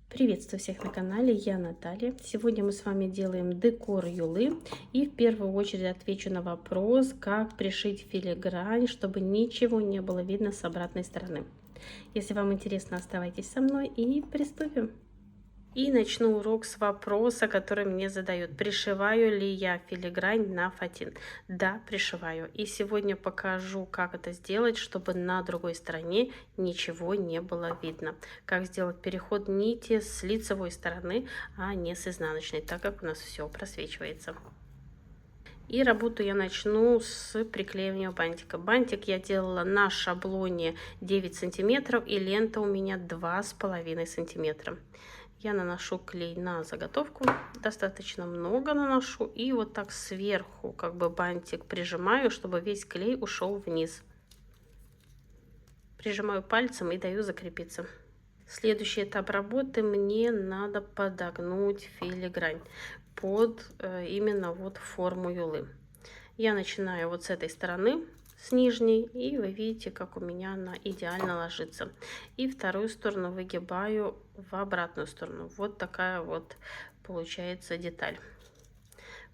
Приветствую всех на канале, я Наталья. Сегодня мы с вами делаем декор юлы и в первую очередь отвечу на вопрос, как пришить филигрань, чтобы ничего не было видно с обратной стороны. Если вам интересно, оставайтесь со мной и приступим. И начну урок с вопроса, который мне задают. Пришиваю ли я филигрань на фатин? Да, пришиваю. И сегодня покажу, как это сделать, чтобы на другой стороне ничего не было видно. Как сделать переход нити с лицевой стороны, а не с изнаночной, так как у нас все просвечивается. И работу я начну с приклеивания бантика. Бантик я делала на шаблоне 9 сантиметров, и лента у меня 2,5 сантиметра. Я наношу клей на заготовку, достаточно много наношу, и вот так сверху как бы бантик прижимаю, чтобы весь клей ушел вниз. Прижимаю пальцем и даю закрепиться. Следующий этап работы: мне надо подогнуть филигрань под именно вот форму юлы. Я начинаю вот с этой стороны, с нижней, и вы видите, как у меня она идеально ложится. И вторую сторону выгибаю в обратную сторону. Вот такая вот получается деталь.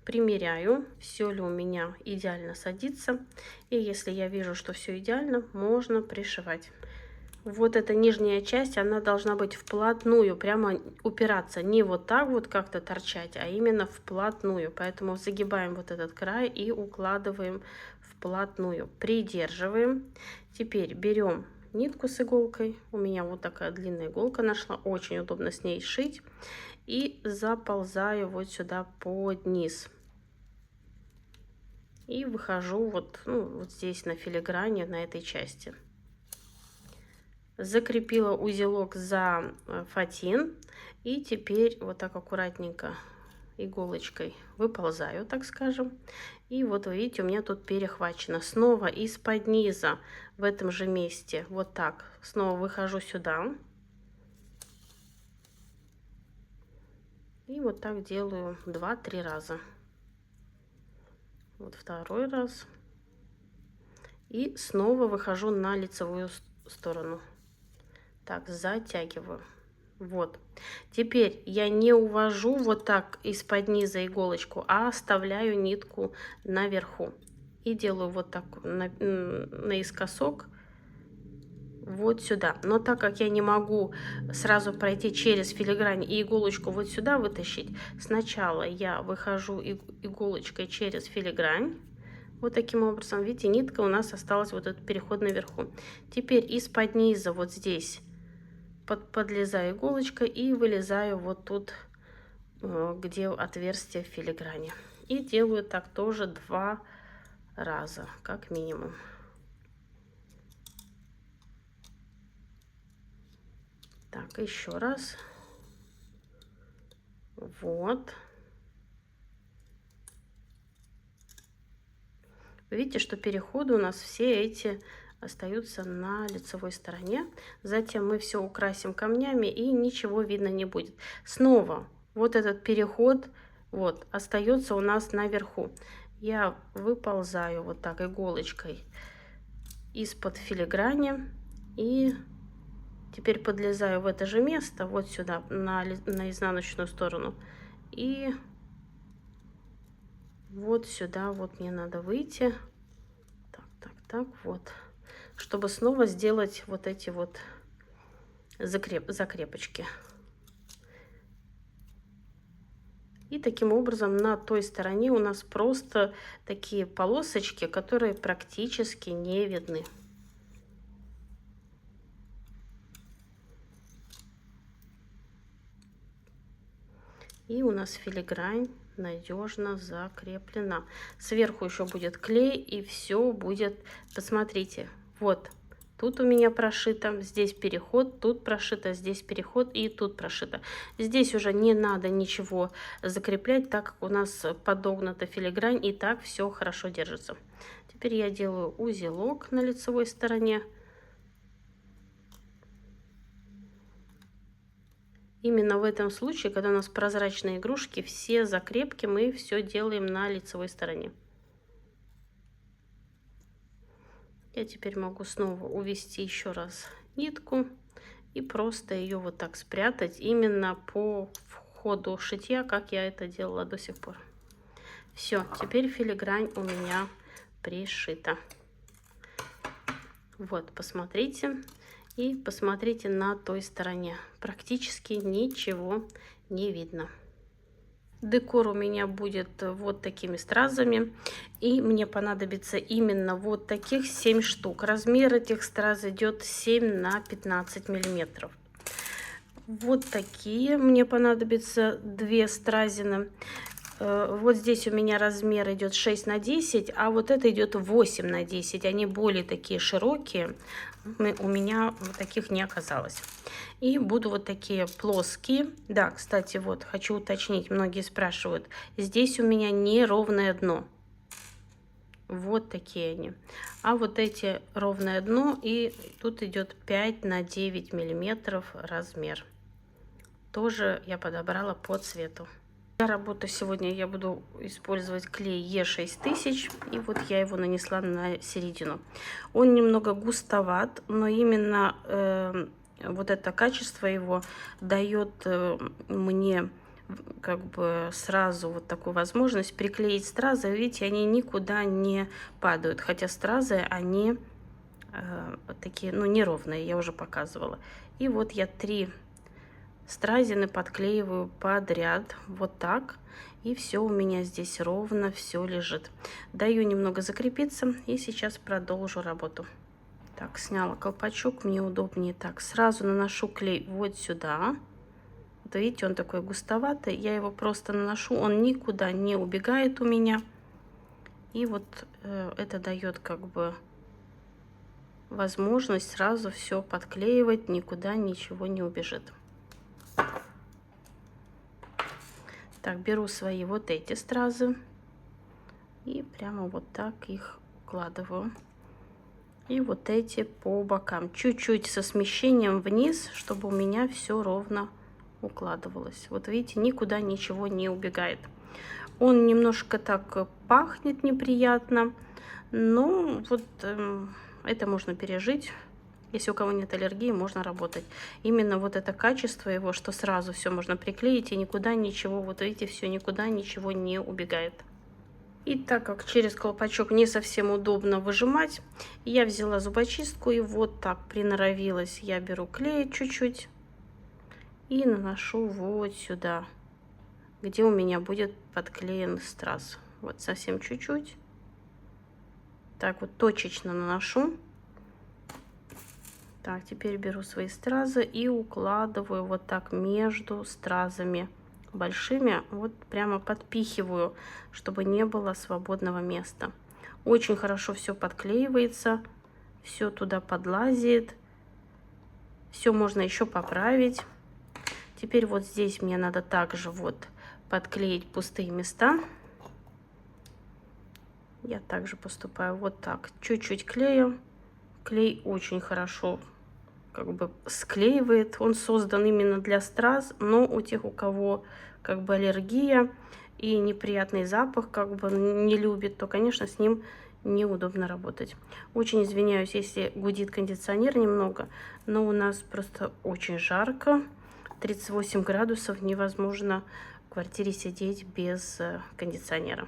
Примеряю, все ли у меня идеально садится. И если я вижу, что все идеально, можно пришивать. Вот эта нижняя часть, она должна быть вплотную, прямо упираться, не вот так вот как-то торчать, а именно вплотную. Поэтому загибаем вот этот край и укладываем вплотную, придерживаем. Теперь берем нитку с иголкой, у меня вот такая длинная иголка нашла, очень удобно с ней шить, и заползаю вот сюда под низ. И выхожу вот здесь на филиграни, на этой части. Закрепила узелок за фатин, и теперь вот так аккуратненько иголочкой выползаю, так скажем. И вот вы видите, у меня тут перехвачено. Снова из-под низа в этом же месте вот так снова выхожу сюда. И вот так делаю 2-3 раза. Вот второй раз. И снова выхожу на лицевую сторону. Так, затягиваю. Вот. Теперь я не увожу вот так из-под низа иголочку, а оставляю нитку наверху. И делаю вот так наискосок вот сюда. Но так как я не могу сразу пройти через филигрань и иголочку вот сюда вытащить, сначала я выхожу иголочкой через филигрань. Вот таким образом, видите, нитка у нас осталась, вот этот переход наверху. Теперь из-под низа вот здесь подлезаю иголочкой и вылезаю вот тут, где отверстие в филиграни. И делаю так тоже 2 раза, как минимум. Так, еще раз. Вот. Видите, что переходы у нас все эти остаются на лицевой стороне. Затем мы все украсим камнями, и ничего видно не будет. Снова вот этот переход вот остается у нас наверху. Я выползаю вот так иголочкой из-под филиграни, и теперь подлезаю в это же место, вот сюда, на изнаночную сторону. И вот сюда вот мне надо выйти. Так, вот. Чтобы снова сделать вот эти вот закрепочки. И таким образом на той стороне у нас просто такие полосочки, которые практически не видны. И у нас филигрань надежно закреплена. Сверху еще будет клей, и все будет, посмотрите, вот тут у меня прошито, здесь переход, тут прошито, здесь переход и тут прошито. Здесь уже не надо ничего закреплять, так как у нас подогнута филигрань, и так все хорошо держится. Теперь я делаю узелок на лицевой стороне. Именно в этом случае, когда у нас прозрачные игрушки, все закрепки мы все делаем на лицевой стороне. Я теперь могу снова увести еще раз нитку и просто ее вот так спрятать именно по ходу шитья, как я это делала до сих пор. Все, теперь филигрань у меня пришита. Вот, посмотрите. И посмотрите на той стороне. Практически ничего не видно. Декор у меня будет вот такими стразами. И мне понадобится именно вот таких 7 штук. Размер этих страз идет 7 на 15 миллиметров. Вот такие мне понадобится 2 стразины. Вот здесь у меня размер идет 6 на 10, а вот это идет 8 на 10. Они более такие широкие. У меня вот таких не оказалось. И буду вот такие плоские. Да, кстати, вот хочу уточнить. Многие спрашивают. Здесь у меня не ровное дно. Вот такие они. А вот эти ровное дно. И тут идет 5 на 9 миллиметров размер. Тоже я подобрала по цвету. Для работы сегодня я буду использовать клей Е6000, и вот я его нанесла на середину. Он немного густоват, но именно вот это качество его дает мне как бы сразу вот такую возможность приклеить стразы. Видите, они никуда не падают, хотя стразы они такие, ну, неровные, я уже показывала. И вот я 3 стразины подклеиваю подряд вот так, и все у меня здесь ровно все лежит. Даю немного закрепиться, и сейчас продолжу работу. Так, сняла колпачок, мне удобнее так. Сразу наношу клей вот сюда. Вот видите, он такой густоватый, я его просто наношу, он никуда не убегает у меня. И вот это дает как бы возможность сразу все подклеивать, никуда ничего не убежит. Так, беру свои вот эти стразы и прямо вот так их укладываю. И вот эти по бокам. Чуть-чуть со смещением вниз, чтобы у меня все ровно укладывалось. Вот видите, никуда ничего не убегает. Он немножко так пахнет неприятно, но вот это можно пережить. Если у кого нет аллергии, можно работать. Именно вот это качество его, что сразу все можно приклеить и никуда ничего, вот видите, все никуда ничего не убегает. И так как через колпачок не совсем удобно выжимать, я взяла зубочистку и вот так приноровилась. Я беру клей чуть-чуть и наношу вот сюда, где у меня будет подклеен страз. Вот совсем чуть-чуть. Так вот точечно наношу. Так, теперь беру свои стразы и укладываю вот так между стразами большими. Вот прямо подпихиваю, чтобы не было свободного места. Очень хорошо все подклеивается, все туда подлазит. Все можно еще поправить. Теперь вот здесь мне надо также вот подклеить пустые места. Я также поступаю вот так. Чуть-чуть клею. Клей очень хорошо как бы склеивает. Он создан именно для страз, но у тех, у кого как бы аллергия и неприятный запах, как бы не любит, то, конечно, с ним неудобно работать. Очень извиняюсь, если гудит кондиционер немного, но у нас просто очень жарко. 38 градусов, невозможно в квартире сидеть без кондиционера.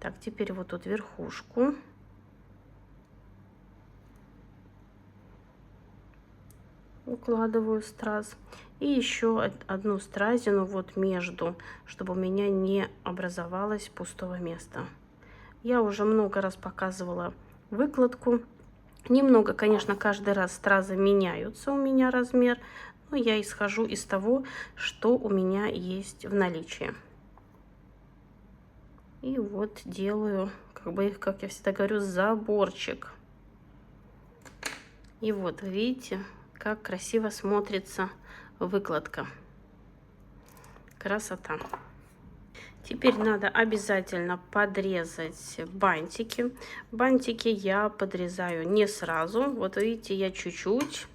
Так, теперь вот тут верхушку. Укладываю страз. И еще одну стразину вот между, чтобы у меня не образовалось пустого места. Я уже много раз показывала выкладку. Немного, конечно, каждый раз стразы меняются у меня размер, но я исхожу из того, что у меня есть в наличии. И вот делаю, как бы, как я всегда говорю, заборчик. И вот, видите, как красиво смотрится выкладка. Красота. Теперь надо обязательно подрезать бантики. Бантики я подрезаю не сразу. Вот видите, я чуть-чуть.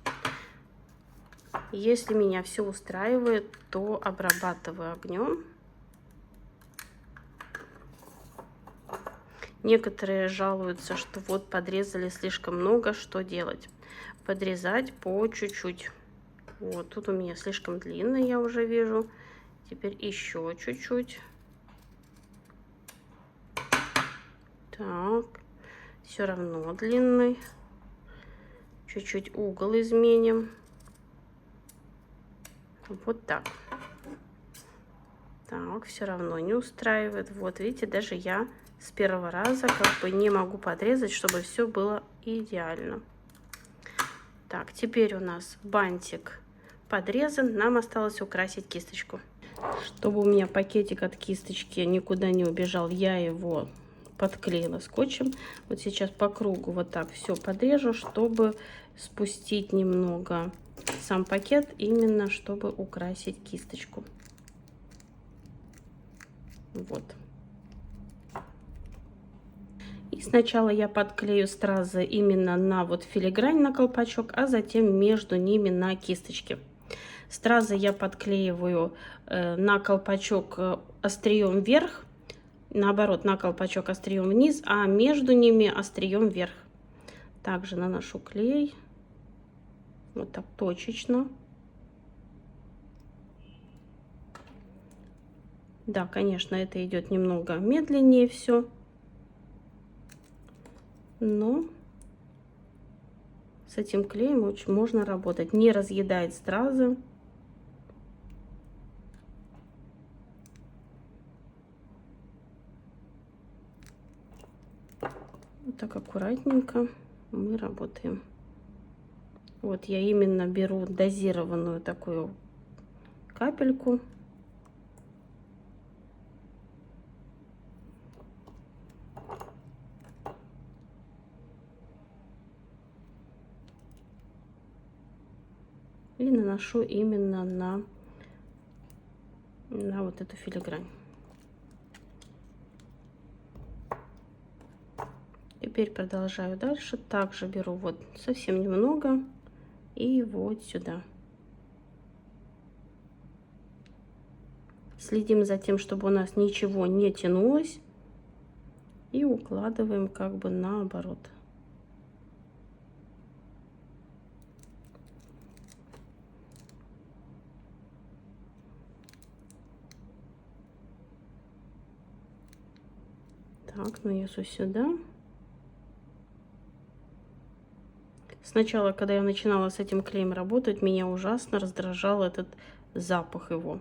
Если меня все устраивает, то обрабатываю огнем. Некоторые жалуются, что вот подрезали слишком много. Что делать? Подрезать по чуть-чуть. Вот, тут у меня слишком длинный, я уже вижу. Теперь еще чуть-чуть. Так, все равно длинный. Чуть-чуть угол изменим. Вот так. Так, все равно не устраивает. Вот, видите, даже я с первого раза как бы не могу подрезать, чтобы все было идеально. Так, теперь у нас бантик подрезан. Нам осталось украсить кисточку. Чтобы у меня пакетик от кисточки никуда не убежал, я его подклеила скотчем. Вот сейчас по кругу вот так все подрежу, чтобы спустить немного сам пакет, именно чтобы украсить кисточку. Вот. И сначала я подклею стразы именно на вот филигрань, на колпачок, а затем между ними на кисточке. Стразы я подклеиваю на колпачок острием вверх, наоборот, на колпачок острием вниз, а между ними острием вверх. Также наношу клей, вот так точечно. Да, конечно, это идет немного медленнее все, но с этим клеем очень можно работать, не разъедает стразы. Вот так аккуратненько мы работаем. Вот я именно беру дозированную такую капельку. И наношу именно на вот эту филигрань. Теперь продолжаю дальше. Также беру вот совсем немного и вот сюда. Следим за тем, чтобы у нас ничего не тянулось. И укладываем как бы наоборот. Так, нанесу сюда. Сначала, когда я начинала с этим клеем работать, меня ужасно раздражал этот запах его.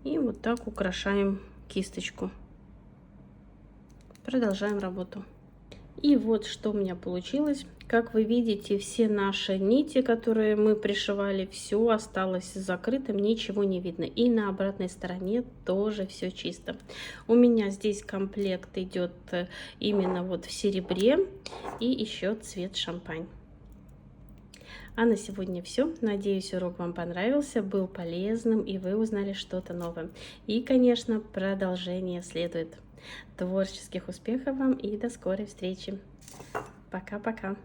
И вот так украшаем кисточку. Продолжаем работу. И вот что у меня получилось. Как вы видите, все наши нити, которые мы пришивали, все осталось закрытым, ничего не видно. И на обратной стороне тоже все чисто. У меня здесь комплект идет именно вот в серебре и еще цвет шампань. А на сегодня все. Надеюсь, урок вам понравился, был полезным и вы узнали что-то новое. И, конечно, продолжение следует. Творческих успехов вам и до скорой встречи. Пока-пока.